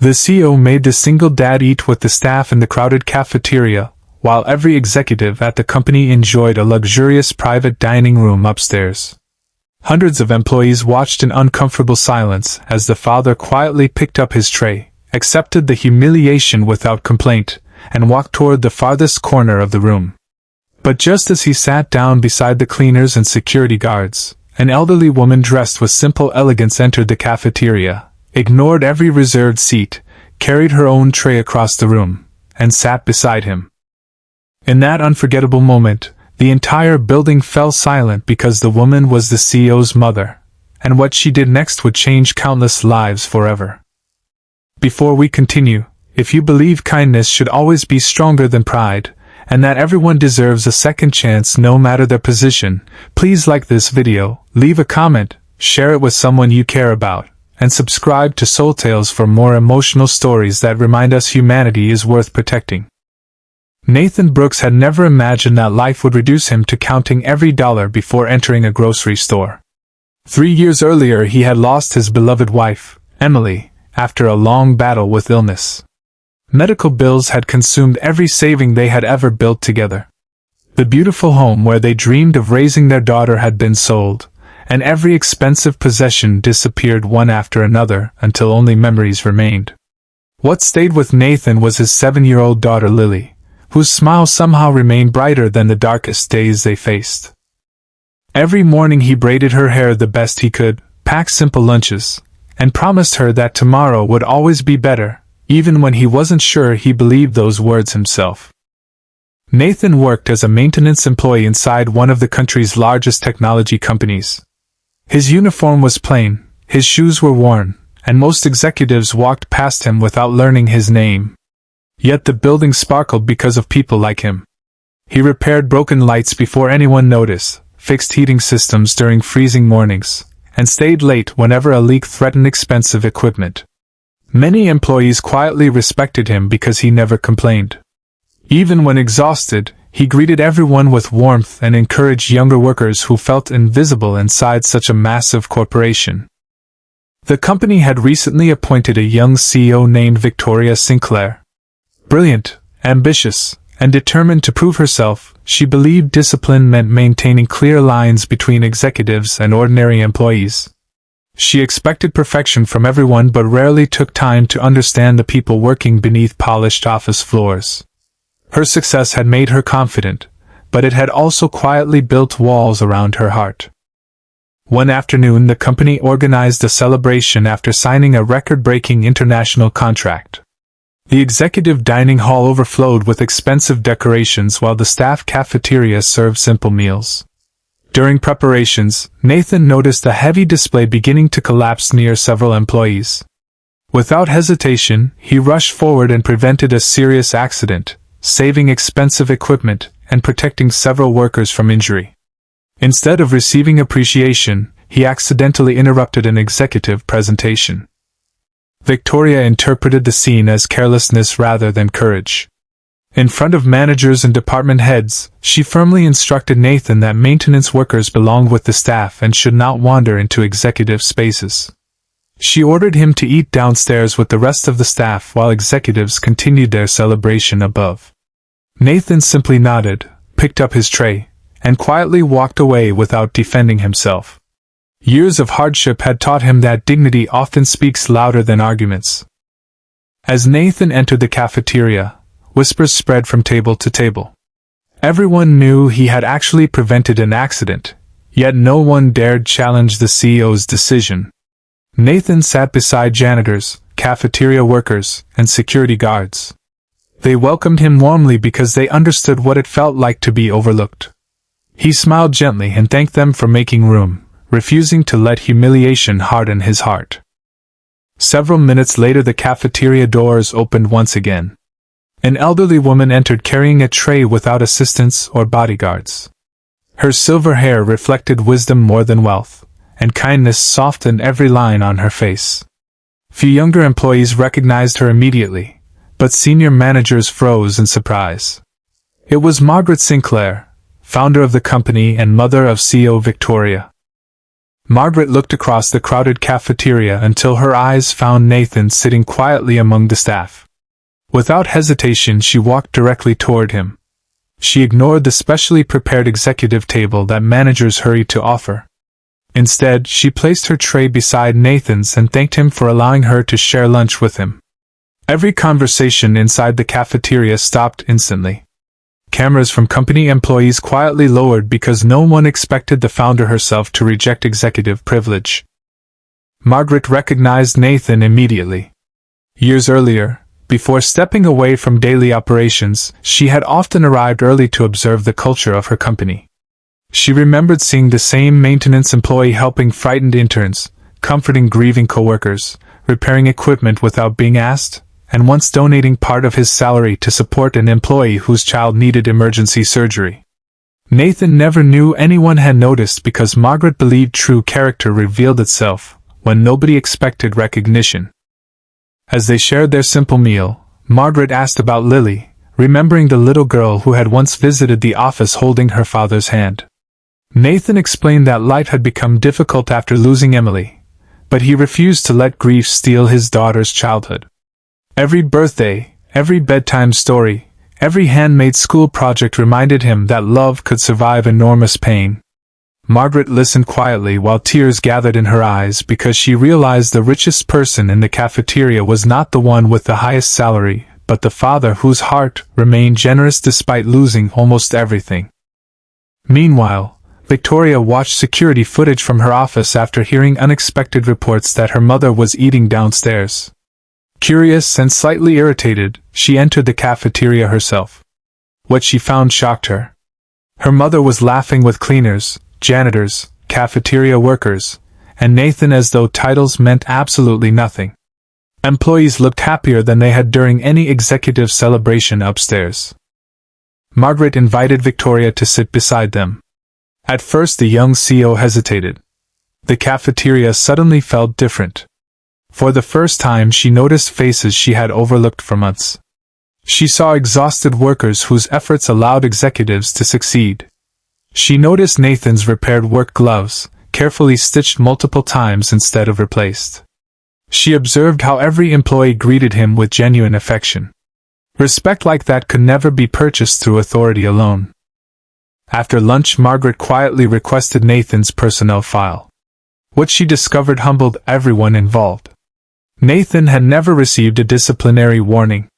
The CEO made the single dad eat with the staff in the crowded cafeteria, while every executive at the company enjoyed a luxurious private dining room upstairs. Hundreds of employees watched in uncomfortable silence as the father quietly picked up his tray, accepted the humiliation without complaint, and walked toward the farthest corner of the room. But just as he sat down beside the cleaners and security guards, an elderly woman dressed with simple elegance entered the cafeteria, ignored every reserved seat, carried her own tray across the room, and sat beside him. In that unforgettable moment, the entire building fell silent because the woman was the CEO's mother, and what she did next would change countless lives forever. Before we continue, if you believe kindness should always be stronger than pride, and that everyone deserves a second chance no matter their position, please like this video, leave a comment, share it with someone you care about, and subscribe to SoulTales for more emotional stories that remind us humanity is worth protecting. Nathan Brooks had never imagined that life would reduce him to counting every dollar before entering a grocery store. 3 years earlier he had lost his beloved wife, Emily, after a long battle with illness. Medical bills had consumed every saving they had ever built together. The beautiful home where they dreamed of raising their daughter had been sold, and every expensive possession disappeared one after another until only memories remained. What stayed with Nathan was his 7-year-old daughter Lily, whose smile somehow remained brighter than the darkest days they faced. Every morning he braided her hair the best he could, packed simple lunches, and promised her that tomorrow would always be better, even when he wasn't sure he believed those words himself. Nathan worked as a maintenance employee inside one of the country's largest technology companies. His uniform was plain, his shoes were worn, and most executives walked past him without learning his name. Yet the building sparkled because of people like him. He repaired broken lights before anyone noticed, fixed heating systems during freezing mornings, and stayed late whenever a leak threatened expensive equipment. Many employees quietly respected him because he never complained. Even when exhausted, he greeted everyone with warmth and encouraged younger workers who felt invisible inside such a massive corporation. The company had recently appointed a young CEO named Victoria Sinclair. Brilliant, ambitious, and determined to prove herself, she believed discipline meant maintaining clear lines between executives and ordinary employees. She expected perfection from everyone but rarely took time to understand the people working beneath polished office floors. Her success had made her confident, but it had also quietly built walls around her heart. One afternoon the company organized a celebration after signing a record-breaking international contract. The executive dining hall overflowed with expensive decorations while the staff cafeteria served simple meals. During preparations, Nathan noticed a heavy display beginning to collapse near several employees. Without hesitation, he rushed forward and prevented a serious accident, saving expensive equipment and protecting several workers from injury. Instead of receiving appreciation, he accidentally interrupted an executive presentation. Victoria interpreted the scene as carelessness rather than courage. In front of managers and department heads, she firmly instructed Nathan that maintenance workers belonged with the staff and should not wander into executive spaces. She ordered him to eat downstairs with the rest of the staff while executives continued their celebration above. Nathan simply nodded, picked up his tray, and quietly walked away without defending himself. Years of hardship had taught him that dignity often speaks louder than arguments. As Nathan entered the cafeteria, whispers spread from table to table. Everyone knew he had actually prevented an accident, yet no one dared challenge the CEO's decision. Nathan sat beside janitors, cafeteria workers, and security guards. They welcomed him warmly because they understood what it felt like to be overlooked. He smiled gently and thanked them for making room, refusing to let humiliation harden his heart. Several minutes later the cafeteria doors opened once again. An elderly woman entered carrying a tray without assistants or bodyguards. Her silver hair reflected wisdom more than wealth, and kindness softened every line on her face. Few younger employees recognized her immediately, but senior managers froze in surprise. It was Margaret Sinclair, founder of the company and mother of CEO Victoria. Margaret looked across the crowded cafeteria until her eyes found Nathan sitting quietly among the staff. Without hesitation, she walked directly toward him. She ignored the specially prepared executive table that managers hurried to offer. Instead, she placed her tray beside Nathan's and thanked him for allowing her to share lunch with him. Every conversation inside the cafeteria stopped instantly. Cameras from company employees quietly lowered because no one expected the founder herself to reject executive privilege. Margaret recognized Nathan immediately. Years earlier, before stepping away from daily operations, she had often arrived early to observe the culture of her company. She remembered seeing the same maintenance employee helping frightened interns, comforting grieving coworkers, repairing equipment without being asked, and once donating part of his salary to support an employee whose child needed emergency surgery. Nathan never knew anyone had noticed because Margaret believed true character revealed itself when nobody expected recognition. As they shared their simple meal, Margaret asked about Lily, remembering the little girl who had once visited the office holding her father's hand. Nathan explained that life had become difficult after losing Emily, but he refused to let grief steal his daughter's childhood. Every birthday, every bedtime story, every handmade school project reminded him that love could survive enormous pain. Margaret listened quietly while tears gathered in her eyes because she realized the richest person in the cafeteria was not the one with the highest salary, but the father whose heart remained generous despite losing almost everything. Meanwhile, Victoria watched security footage from her office after hearing unexpected reports that her mother was eating downstairs. Curious and slightly irritated, she entered the cafeteria herself. What she found shocked her. Her mother was laughing with cleaners, janitors, cafeteria workers, and Nathan as though titles meant absolutely nothing. Employees looked happier than they had during any executive celebration upstairs. Margaret invited Victoria to sit beside them. At first the young CEO hesitated. The cafeteria suddenly felt different. For the first time she noticed faces she had overlooked for months. She saw exhausted workers whose efforts allowed executives to succeed. She noticed Nathan's repaired work gloves, carefully stitched multiple times instead of replaced. She observed how every employee greeted him with genuine affection. Respect like that could never be purchased through authority alone. After lunch, Margaret quietly requested Nathan's personnel file. What she discovered humbled everyone involved. Nathan had never received a disciplinary warning.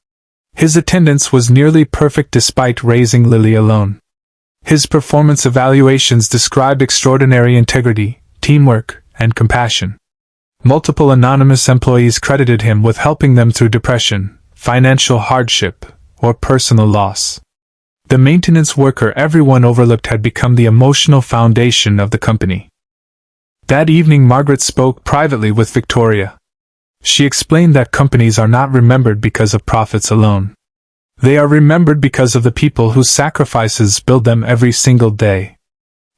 His attendance was nearly perfect despite raising Lily alone. His performance evaluations described extraordinary integrity, teamwork, and compassion. Multiple anonymous employees credited him with helping them through depression, financial hardship, or personal loss. The maintenance worker everyone overlooked had become the emotional foundation of the company. That evening Margaret spoke privately with Victoria. She explained that companies are not remembered because of profits alone. They are remembered because of the people whose sacrifices build them every single day.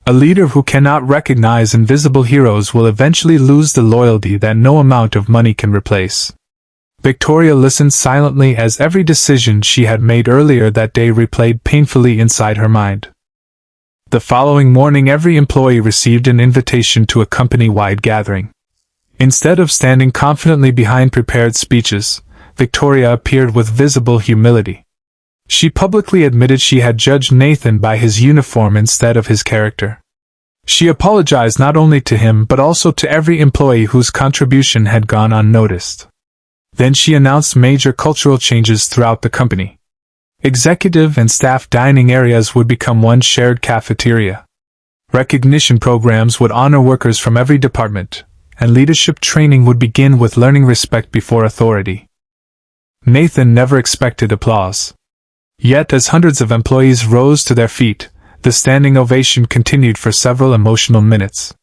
A leader who cannot recognize invisible heroes will eventually lose the loyalty that no amount of money can replace. Victoria listened silently as every decision she had made earlier that day replayed painfully inside her mind. The following morning every employee received an invitation to a company-wide gathering. Instead of standing confidently behind prepared speeches, Victoria appeared with visible humility. She publicly admitted she had judged Nathan by his uniform instead of his character. She apologized not only to him but also to every employee whose contribution had gone unnoticed. Then she announced major cultural changes throughout the company. Executive and staff dining areas would become one shared cafeteria. Recognition programs would honor workers from every department, and leadership training would begin with learning respect before authority. Nathan never expected applause. Yet as hundreds of employees rose to their feet, the standing ovation continued for several emotional minutes.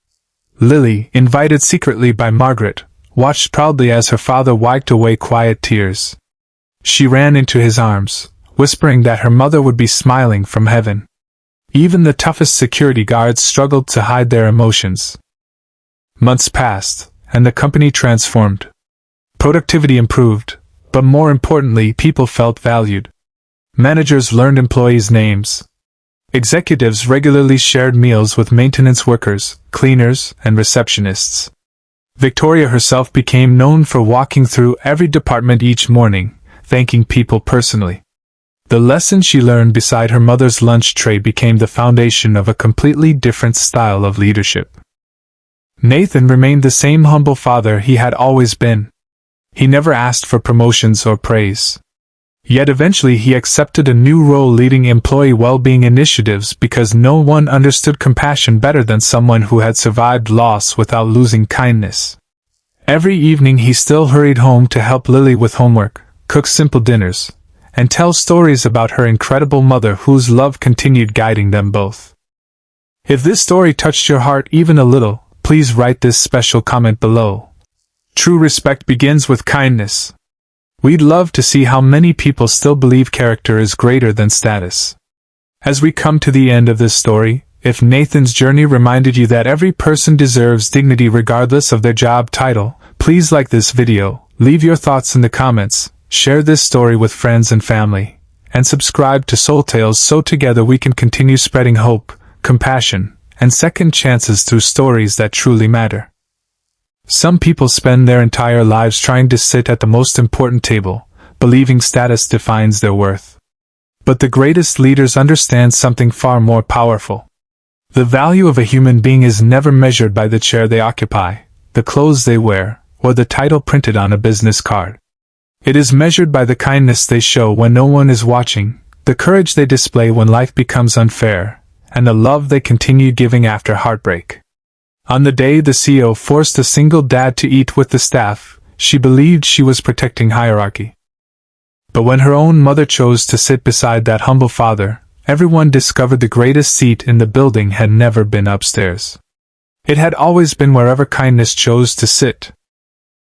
Lily, invited secretly by Margaret, watched proudly as her father wiped away quiet tears. She ran into his arms, whispering that her mother would be smiling from heaven. Even the toughest security guards struggled to hide their emotions. Months passed, and the company transformed. Productivity improved, but more importantly, people felt valued. Managers learned employees' names. Executives regularly shared meals with maintenance workers, cleaners, and receptionists. Victoria herself became known for walking through every department each morning, thanking people personally. The lesson she learned beside her mother's lunch tray became the foundation of a completely different style of leadership. Nathan remained the same humble father he had always been. He never asked for promotions or praise. Yet eventually he accepted a new role leading employee well-being initiatives because no one understood compassion better than someone who had survived loss without losing kindness. Every evening he still hurried home to help Lily with homework, cook simple dinners, and tell stories about her incredible mother whose love continued guiding them both. If this story touched your heart even a little, please write this special comment below. True respect begins with kindness. We'd love to see how many people still believe character is greater than status. As we come to the end of this story, if Nathan's journey reminded you that every person deserves dignity regardless of their job title, please like this video, leave your thoughts in the comments, share this story with friends and family, and subscribe to SoulTales so together we can continue spreading hope, compassion, and second chances through stories that truly matter. Some people spend their entire lives trying to sit at the most important table, believing status defines their worth. But the greatest leaders understand something far more powerful. The value of a human being is never measured by the chair they occupy, the clothes they wear, or the title printed on a business card. It is measured by the kindness they show when no one is watching, the courage they display when life becomes unfair, and the love they continue giving after heartbreak. On the day the CEO forced a single dad to eat with the staff, she believed she was protecting hierarchy. But when her own mother chose to sit beside that humble father, everyone discovered the greatest seat in the building had never been upstairs. It had always been wherever kindness chose to sit,